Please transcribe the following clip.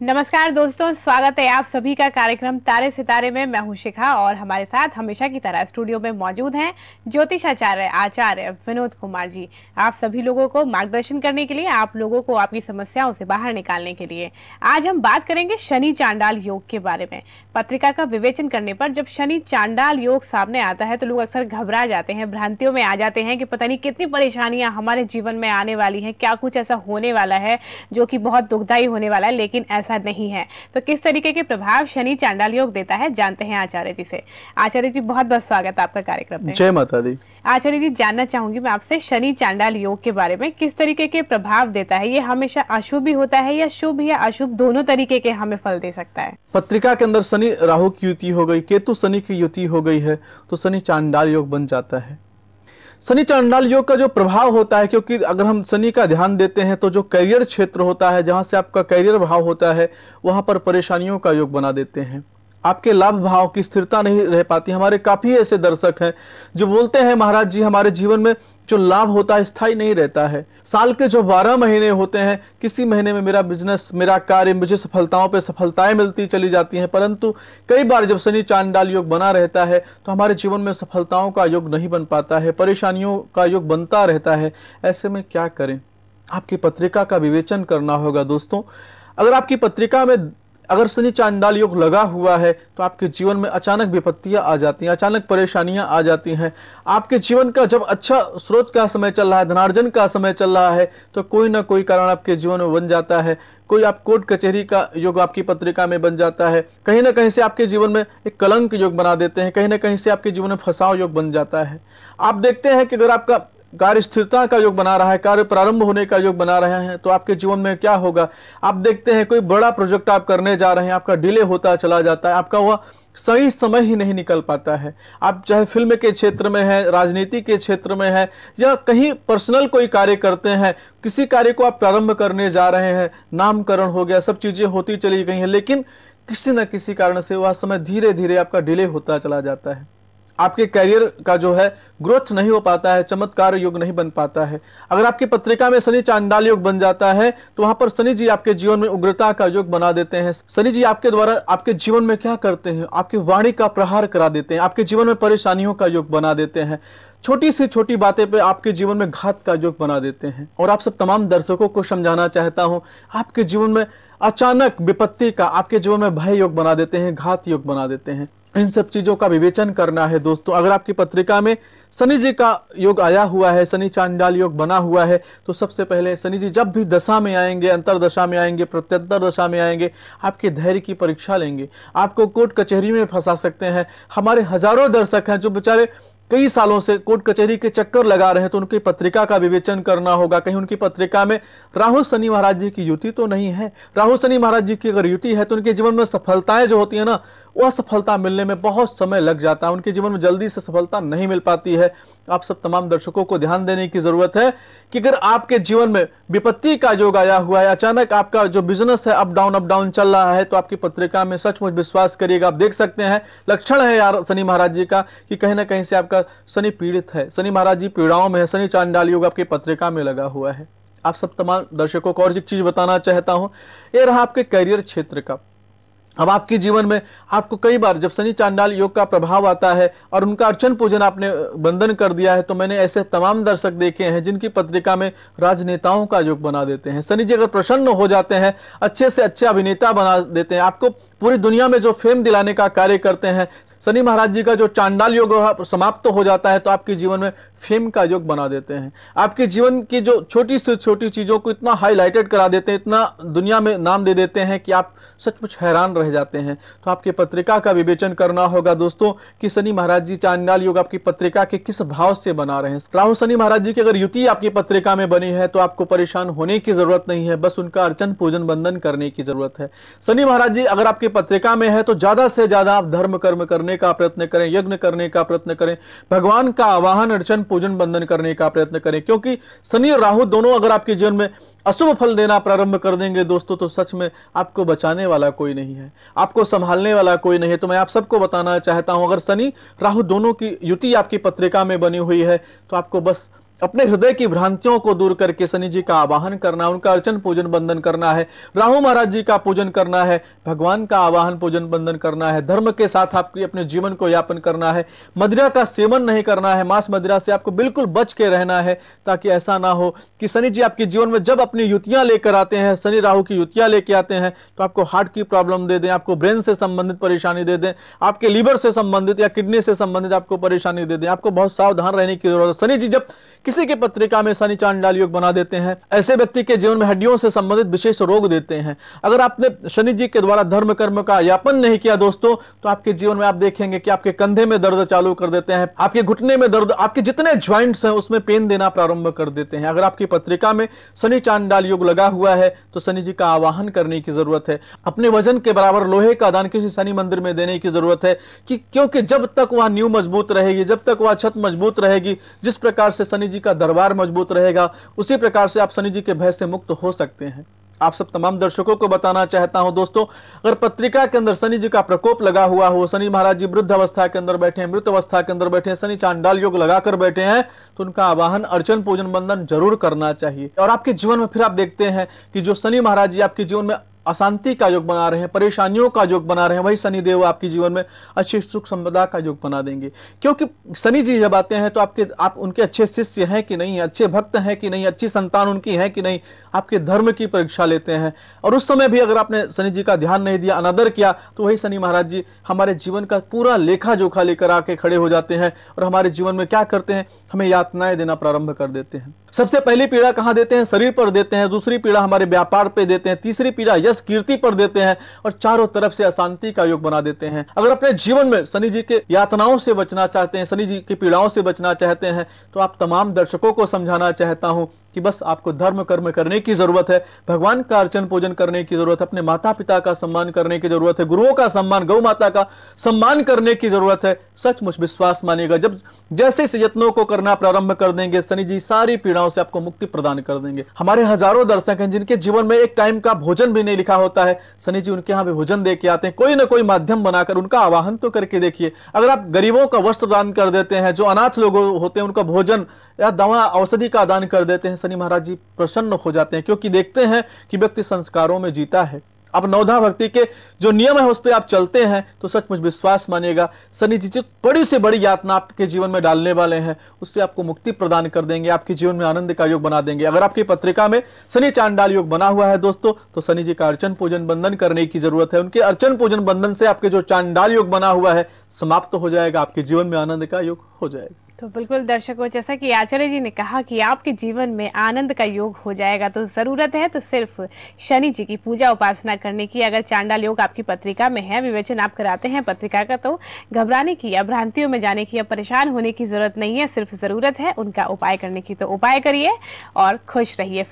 नमस्कार दोस्तों, स्वागत है आप सभी का कार्यक्रम तारे सितारे में। मैं हूं शिखा और हमारे साथ हमेशा की तरह स्टूडियो में मौजूद हैं ज्योतिषाचार्य आचार्य विनोद कुमार जी। आप सभी लोगों को मार्गदर्शन करने के लिए, आप लोगों को आपकी समस्याओं से बाहर निकालने के लिए आज हम बात करेंगे शनि चांडाल योग के बारे में। पत्रिका का विवेचन करने पर जब शनि चांडाल योग सामने आता है तो लोग अक्सर घबरा जाते हैं, भ्रांतियों में आ जाते हैं कि पता नहीं कितनी परेशानियां हमारे जीवन में आने वाली हैं, क्या कुछ ऐसा होने वाला है जो कि बहुत दुखदायी होने वाला है, लेकिन ऐसा नहीं है। तो किस तरीके के प्रभाव शनि चांडाल योग देता है, जानते हैं आचार्य जी से। आचार्य जी, बहुत बहुत स्वागत आपका कार्यक्रम में। जय माता दी। आचार्य जी, जानना चाहूंगी मैं आपसे शनि चांडाल योग के बारे में, किस तरीके के प्रभाव देता है? ये हमेशा अशुभ ही होता है या शुभ या अशुभ दोनों तरीके के हमें फल दे सकता है? पत्रिका के अंदर शनि राहु की युति हो गई, केतु शनि की युति हो गई है तो शनि चांडाल योग बन जाता है। शनि चांडाल योग का जो प्रभाव होता है, क्योंकि अगर हम शनि का ध्यान देते हैं तो जो करियर क्षेत्र होता है, जहां से आपका करियर भाव होता है, वहां पर परेशानियों का योग बना देते हैं। आपके लाभ भाव की स्थिरता नहीं रह पाती। हमारे काफी ऐसे दर्शक हैं जो बोलते हैं महाराज जी हमारे जीवन में जो लाभ होता है स्थायी नहीं रहता है। साल के जो 12 महीने होते हैं, किसी महीने में मेरा बिजनेस, मेरा कार्य, मुझे सफलताओं पे सफलताएं मिलती चली जाती हैं, परंतु कई बार जब शनि चांडाल योग बना रहता है तो हमारे जीवन में सफलताओं का योग नहीं बन पाता है, परेशानियों का योग बनता रहता है। ऐसे में क्या करें? आपकी पत्रिका का विवेचन करना होगा दोस्तों। अगर आपकी पत्रिका में अगर शनि चांडाल योग लगा हुआ है तो आपके जीवन में अचानक विपत्तियां आ जाती हैं, अचानक परेशानियां आ जाती हैं। आपके जीवन का जब अच्छा स्रोत का समय चल रहा है, धनार्जन का समय चल रहा है, तो कोई ना कोई कारण आपके जीवन में बन जाता है। कोई आप कोर्ट कचहरी का योग आपकी पत्रिका में बन जाता है। कहीं ना कहीं से आपके जीवन में एक कलंक योग बना देते हैं, कहीं ना कहीं से आपके जीवन में फंसाव योग बन जाता है। आप देखते हैं कि अगर आपका कार्य स्थिरता का योग बना रहा है, कार्य प्रारंभ होने का योग बना रहे हैं, तो आपके जीवन में क्या होगा? आप देखते हैं कोई बड़ा प्रोजेक्ट आप करने जा रहे हैं, आपका डिले होता चला जाता है, आपका वह सही समय ही नहीं निकल पाता है। आप चाहे फिल्म के क्षेत्र में है, राजनीति के क्षेत्र में है, या कहीं पर्सनल कोई कार्य करते हैं, किसी कार्य को आप प्रारंभ करने जा रहे हैं, नामकरण हो गया, सब चीजें होती चली गई हैं, लेकिन किसी न किसी कारण से वह समय धीरे धीरे आपका डिले होता चला जाता है। आपके करियर का जो है ग्रोथ नहीं हो पाता है, चमत्कार योग नहीं बन पाता है। अगर आपकी पत्रिका में शनि चांडाल योग बन जाता है तो वहां पर शनि जी आपके जीवन में उग्रता का योग बना देते हैं। शनि जी आपके द्वारा आपके जीवन में क्या करते हैं? आपकी वाणी का प्रहार करा देते हैं, आपके जीवन में परेशानियों का योग बना देते हैं, छोटी से छोटी बातें पे आपके जीवन में घात का योग बना देते हैं। और आप सब तमाम दर्शकों को समझाना चाहता हूं, आपके जीवन में अचानक विपत्ति का, आपके जीवन में भय योग बना देते हैं, घात योग बना देते हैं। इन सब चीजों का विवेचन करना है दोस्तों। अगर आपकी पत्रिका में शनि जी का योग आया हुआ है, शनि चांडाल योग बना हुआ है, तो सबसे पहले शनि जी जब भी दशा में आएंगे, अंतर दशा में आएंगे, प्रत्यंतर दशा में आएंगे, आपके धैर्य की परीक्षा लेंगे, आपको कोर्ट कचहरी में फंसा सकते हैं। हमारे हजारों दर्शक हैं जो बेचारे कई सालों से कोर्ट कचहरी के चक्कर लगा रहे हैं, तो उनकी पत्रिका का विवेचन करना होगा। कहीं उनकी पत्रिका में राहु शनि महाराज जी की युति तो नहीं है। राहु शनि महाराज जी की अगर युति है तो उनके जीवन में सफलताएं जो होती है ना, वह सफलता मिलने में बहुत समय लग जाता है, उनके जीवन में जल्दी से सफलता नहीं मिल पाती है। आप सब तमाम दर्शकों को ध्यान देने की जरूरत है कि अगर आपके जीवन में विपत्ति का योग आया हुआ है, अचानक आपका जो बिजनेस है अप डाउन चल रहा है, तो आपकी पत्रिका में सचमुच विश्वास करिएगा, आप देख सकते हैं लक्षण है यार शनि महाराज जी का कि कहीं ना कहीं से आपका शनि पीड़ित है, शनि महाराज जी पीड़ाओं में है, शनि चांडाल योग आपकी पत्रिका में लगा हुआ है। आप सब तमाम दर्शकों को और एक चीज बताना चाहता हूं, यह रहा आपके करियर क्षेत्र का। अब आपके जीवन में आपको कई बार जब शनि चांडाल योग का प्रभाव आता है और उनका अर्चन पूजन आपने बंधन कर दिया है, तो मैंने ऐसे तमाम दर्शक देखे हैं जिनकी पत्रिका में राजनेताओं का योग बना देते हैं। शनि जी अगर प्रसन्न हो जाते हैं, अच्छे से अच्छे अभिनेता बना देते हैं, आपको पूरी दुनिया में जो फेम दिलाने का कार्य करते हैं। शनि महाराज जी का जो चांडाल योग समाप्त हो जाता है तो आपके जीवन में फेम का योग बना देते हैं। आपके जीवन की जो छोटी से छोटी चीजों को इतना हाईलाइटेड करा देते हैं, इतना दुनिया में नाम दे देते हैं कि आप सचमुच हैरान रह जाते हैं। तो आपकी पत्रिका का विवेचन करना होगा दोस्तों कि शनि महाराज जी चांडाल योग आपकी पत्रिका के किस भाव से बना रहे हैं। राहु शनि महाराज जी की अगर युति आपकी पत्रिका में बनी है तो आपको परेशान होने की जरूरत नहीं है, बस उनका अर्चन पूजन बंधन करने की जरूरत है। शनि महाराज जी अगर आपकी पत्रिका में है तो ज्यादा से ज्यादा आप धर्म कर्म करने का प्रयत्न करें, यज्ञ करने का प्रयत्न करें, भगवान का आवाहन अर्चन पूजन बंधन करने का प्रयत्न करें, क्योंकि शनि और राहु दोनों अगर आपके जीवन में अशुभ फल देना प्रारंभ कर देंगे दोस्तों, तो सच में आपको बचाने वाला कोई नहीं है, आपको संभालने वाला कोई नहीं है। तो मैं आप सबको बताना चाहता हूं, अगर शनि राहु दोनों की युति आपकी पत्रिका में बनी हुई है तो आपको बस अपने हृदय की भ्रांतियों को दूर करके शनि जी का आवाहन करना, उनका अर्चन पूजन बंदन करना है, राहु महाराज जी का पूजन करना है, भगवान का आवाहन पूजन बंदन करना है, धर्म के साथ आपकी अपने जीवन को यापन करना है, मदिरा का सेवन नहीं करना है, मांस मदिरा से आपको बिल्कुल बच के रहना है, ताकि ऐसा ना हो कि शनि जी आपके जीवन में जब अपनी युतियां लेकर आते हैं, शनि राहु की युतियां लेके आते हैं, तो आपको हार्ट की प्रॉब्लम दे दें, आपको ब्रेन से संबंधित परेशानी दे दें, आपके लीवर से संबंधित या किडनी से संबंधित आपको परेशानी दे दें। आपको बहुत सावधान रहने की जरूरत है। शनि जी जब किसी की पत्रिका में शनि चांडाल योग बना देते हैं, ऐसे व्यक्ति के जीवन में हड्डियों से संबंधित विशेष रोग देते हैं। अगर आपने शनि जी के द्वारा धर्म कर्म का यापन नहीं किया दोस्तों, तो आपके जीवन में आप देखेंगे कि आपके कंधे में दर्द चालू कर देते हैं, आपके घुटने में दर्द, आपके जितने ज्वाइंट्स हैं उसमें पेन देना प्रारंभ कर देते हैं। अगर आपकी पत्रिका में शनि चांडाल योग लगा हुआ है तो शनि जी का आवाहन करने की जरूरत है। अपने वजन के बराबर लोहे का दान किसी शनि मंदिर में देने की जरूरत है, क्योंकि जब तक वह नींव मजबूत रहेगी, जब तक वह छत मजबूत रहेगी, जिस प्रकार से शनि जी का दरबार मजबूत रहेगा, उसी प्रकार से आप शनि जी के भय से मुक्त हो सकते हैं। आप सब तमाम दर्शकों को बताना चाहता हूं दोस्तों, अगर पत्रिका के अंदर शनि जी का प्रकोप लगा हुआ हो, शनि महाराज जी वृद्ध अवस्था के अंदर बैठे हैं, मृत अवस्था के अंदर बैठे हैं, शनि चांडाल योग लगाकर बैठे हैं, तो उनका आवाहन अर्चन पूजन बंदन जरूर करना चाहिए। और आपके जीवन में फिर आप देखते हैं कि जो शनि महाराज जी आपके जीवन में अशांति का योग बना रहे हैं, परेशानियों का योग बना रहे हैं, वही शनिदेव आपके जीवन में अच्छी सुख संपदा का योग बना देंगे। क्योंकि शनि जी जब आते हैं तो आप उनके अच्छे शिष्य हैं कि नहीं, अच्छे भक्त हैं कि नहीं, अच्छी संतान उनकी है कि नहीं, आपके धर्म की परीक्षा लेते हैं। और उस समय भी अगर आपने शनि जी का ध्यान नहीं दिया, अनादर किया, तो वही शनि महाराज जी हमारे जीवन का पूरा लेखा जोखा लेकर आके खड़े हो जाते हैं और हमारे जीवन में क्या करते हैं, हमें यातनाएं देना प्रारंभ कर देते हैं। सबसे पहली पीड़ा कहां देते हैं? शरीर पर देते हैं, दूसरी पीड़ा हमारे व्यापार पे देते हैं, तीसरी पीड़ा यश कीर्ति पर देते हैं, और चारों तरफ से अशांति का योग बना देते हैं। अगर अपने जीवन में शनि जी के यातनाओं से बचना चाहते हैं, शनि जी की पीड़ाओं से बचना चाहते हैं, तो आप तमाम दर्शकों को समझाना चाहता हूं कि बस आपको धर्म कर्म करने की जरूरत है, भगवान का अर्चन पूजन करने की जरूरत है, अपने माता पिता का सम्मान करने की जरूरत है, गुरुओं का सम्मान, गौ माता का सम्मान करने की जरूरत है। सचमुच विश्वास मानिएगा, जब जैसे इस यत्नों को करना प्रारंभ कर देंगे, शनि जी सारी पीड़ाओं से आपको मुक्ति प्रदान कर देंगे। हमारे हजारों दर्शक हैं जिनके जीवन में एक टाइम का भोजन भी नहीं लिखा होता है, शनि जी उनके यहाँ भी भोजन दे के आते हैं। कोई ना कोई माध्यम बनाकर उनका आवाहन तो करके देखिए। अगर आप गरीबों का वस्त्र दान कर देते हैं, जो अनाथ लोग होते हैं उनका भोजन या दवा औषधि का दान कर देते हैं, शनि महाराज जी प्रसन्न हो जाते हैं, क्योंकि देखते हैं कि व्यक्ति संस्कारों में जीता है। अब नवधा भक्ति के जो नियम है उस पर आप चलते हैं तो सचमुच विश्वास मानिएगा, शनि जी जो बड़ी से बड़ी यातना आपके जीवन में डालने वाले हैं, उससे आपको मुक्ति प्रदान कर देंगे, आपके जीवन में आनंद का योग बना देंगे। अगर आपकी पत्रिका में शनि चांडाल योग बना हुआ है दोस्तों, तो शनि जी का अर्चन पूजन बंधन करने की जरूरत है। उनके अर्चन पूजन बंधन से आपके जो चांडाल योग बना हुआ है समाप्त हो जाएगा, आपके जीवन में आनंद का योग हो जाएगा। तो बिल्कुल दर्शकों, जैसा कि आचार्य जी ने कहा कि आपके जीवन में आनंद का योग हो जाएगा, तो ज़रूरत है तो सिर्फ शनि जी की पूजा उपासना करने की। अगर चांडाल योग आपकी पत्रिका में है, विवेचन आप कराते हैं पत्रिका का, तो घबराने की या भ्रांतियों में जाने की या परेशान होने की ज़रूरत नहीं है, सिर्फ ज़रूरत है उनका उपाय करने की। तो उपाय करिए और खुश रहिए।